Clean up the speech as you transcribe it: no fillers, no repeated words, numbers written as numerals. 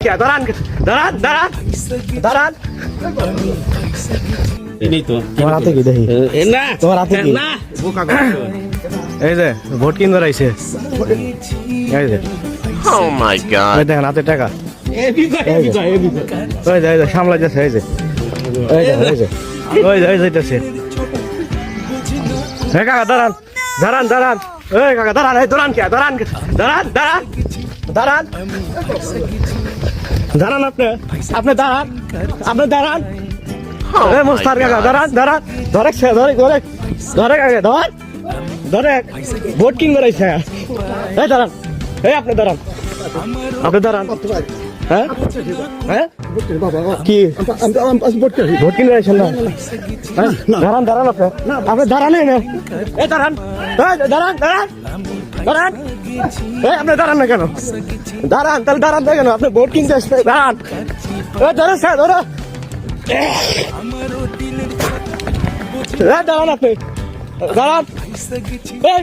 দাঁড়ান দাঁড়ান দাঁড়ান দাঁড়ান তোমার হাতে কি দেখি তোমার হাতে কি এই যে ভোট কিনতে আইছে এই যে Oh my god. দেখেন হাতে টাকা ওই যে সামলাই যাচ্ছে এই যে ওই যে যাইতেছে হ্যাঁ কাকা দাঁড়ান দাঁড়ান দাঁড়ান এই কাকা দাঁড়ান এই দাঁড়ান কে দাঁড়ান দাঁড়ান দাঁড়ান দাঁড়ান দাঁড়ান আপনি দাঁড়ান আপনি দাঁড়ান এ মুস্তার কাকা দাঁড়ান দাঁড়ান ধরে ধরে ধরে ধরে কাকা ধর ধরে ভোট কিং করাইছে এই দাঁড়ান এই আপনি দাঁড়ান হ্যাঁ হ্যাঁ কি ভোট কিনে আইছেন না দাঁড়ান দাঁড়ান আপনি দাঁড়ান না এই দাঁড়ান দাঁড়ান দাঁড়ান দাঁড়ান এই আপনি দাঁড়ান না কেন দাঁড়ান তাহলে দাঁড়ান না কেন আপনি ভোট কিনতে আসবে দাঁড়ান ধরো স্যার ধরো দাঁড়ান আপনি দাঁড়ান